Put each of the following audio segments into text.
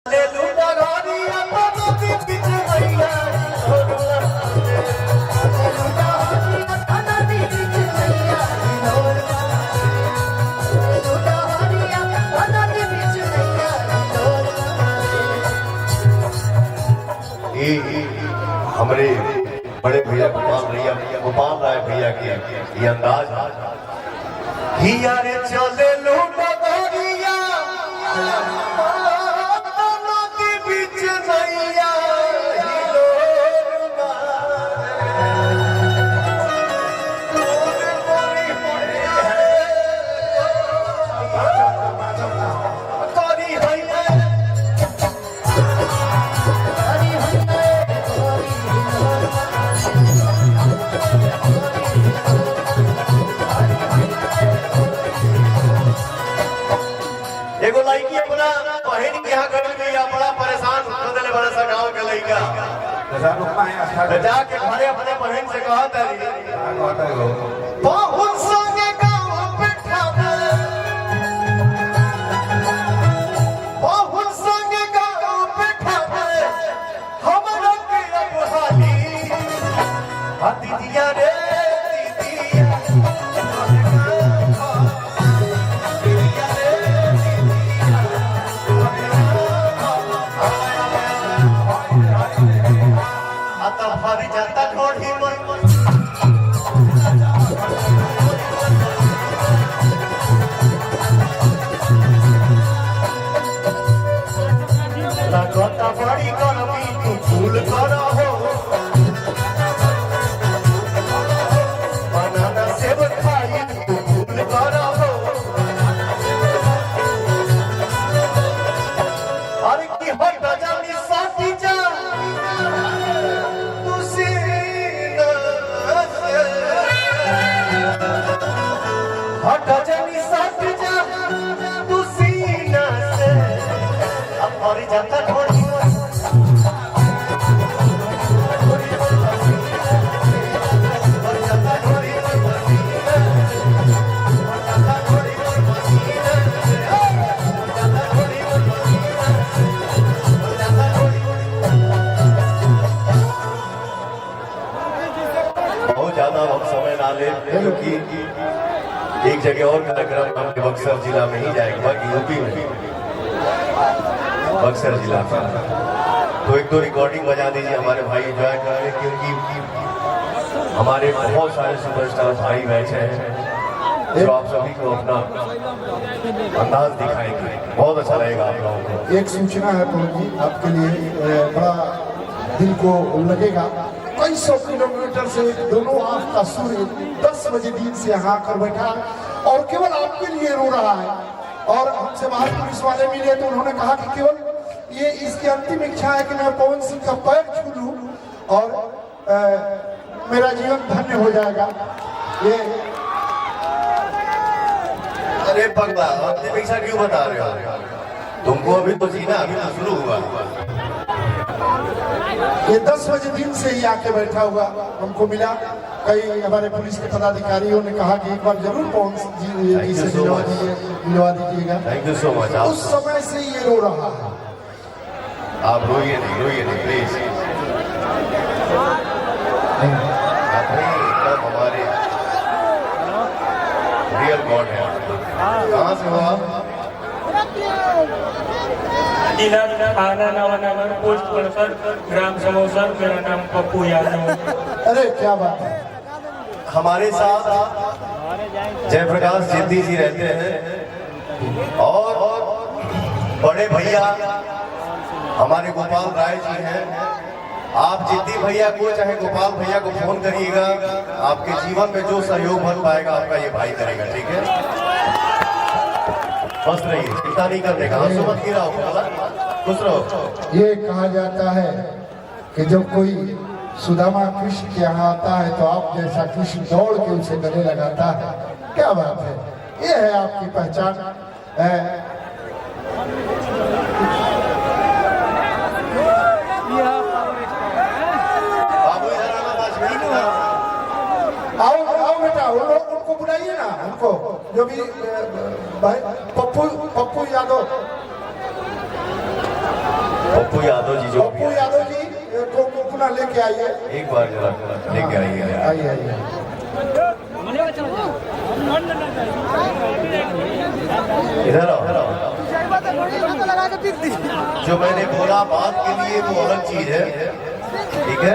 हमारे बड़े भैया गोपाल राय भैया की ये अंदाज हिया रे चले लूटा गोरिया नदी बीच नैया एगो लड़की अपना बहन के यहाँ गई गई बड़ा परेशान बदले बड़ा सा गांव के लड़का जाके घरे अपने बहन से कहता बहुत संगे गांव बैठा बहुत संगे गांव बैठा हमरा के अब हाली दीदिया रे बड़ी गरमी तू फूल कर हो बनाना सेब खाई तू फूल कर हो अरे की हट जानी साथी जा तू सीना से हट जानी साथी जा तू सीना से अब और जाता थोड़ी समय ना ले क्योंकि एक जगह और कार्यक्रम हमने बक्सर जिला में ही जाएगा बाकी यूपी में बक्सर जिला में तो एक दो रिकॉर्डिंग बजा दीजिए हमारे भाई एंजॉय कर रहे क्योंकि हमारे बहुत सारे सुपरस्टार भाई बैठे हैं जो आप सभी को अपना अंदाज दिखाएंगे बहुत अच्छा रहेगा आप लोगों को। एक सूचना है जी आपके लिए बड़ा दिल को लगेगा कई सौ किलोमीटर से दोनों आंख का सूर्य 10 बजे दिन से यहाँ आकर बैठा और केवल आपके लिए रो रहा है और हमसे बाहर पुलिस वाले मिले तो उन्होंने कहा कि केवल ये इसकी अंतिम इच्छा है कि मैं पवन सिंह का पैर छू लूं और मेरा जीवन धन्य हो जाएगा। ये अरे पगला अंतिम इच्छा क्यों बता रहे हो तुमको अभी तो जीना अभी तो शुरू हुआ ये 10 बजे दिन से ही आके बैठा हुआ हमको मिला कई हमारे पुलिस के पदाधिकारियों ने कहा कि एक बार जरूर पवन सिंह जी से मिलवा दीजिएगा। Thank you so much. उस समय से ये रो रहा है। आप रोइए नहीं प्लीज। हमारे रियल गॉड है। कहाँ से हो आप? जिला थाना नवानगर पोस्ट परिसर ग्राम समोसर मेरा नाम पप्पू यादव। अरे क्या बात है। हमारे साथ जयप्रकाश जिद्दी जी रहते हैं और बड़े भैया हमारे गोपाल राय जी हैं। आप जिद्दी भैया को चाहे गोपाल भैया को फोन करिएगा आपके जीवन में जो सहयोग बन पाएगा आपका ये भाई करेगा। ठीक है बस रहिए चिंता नहीं करने का आंसू मत गिरा खुश रहो। ये कहा जाता है कि जब कोई सुदामा कृष्ण के यहाँ आता है तो आप जैसा कृष्ण दौड़ के उसे गले लगाता है। क्या बात है ये है आपकी पहचान। आओ आओ बेटा उनको बुलाइए ना उनको जो भी भाई पप्पू यादव पप्पू यादव जी जो भी पप्पू यादव जी को पुनः लेके आइए। एक बार जरा लेके आइए। आइए आइए। इधर आओ। जो मैंने बोला बात के लिए वो अलग चीज है, ठीक है।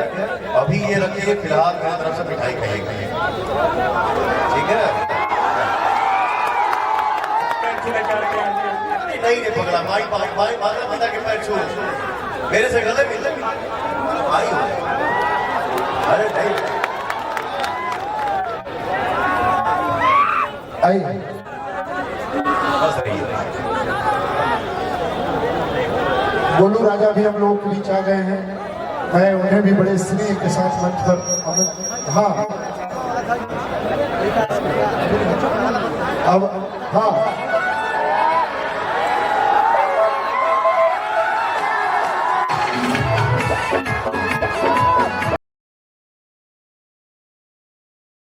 अभी ये रखिए, फिलहाल मेरी तरफ से मिठाई खाइएगा, ठीक है। नहीं रे पगला, माई माता पिता के पैर छू, मेरे से गले मिल आई हो। अरे नहीं आइए। बस रही है। गोलू राजा भी हम लोगों के बीच आ गए हैं। मैं उन्हें भी बड़े स्नेह के साथ मंच पर हाँ अब हाँ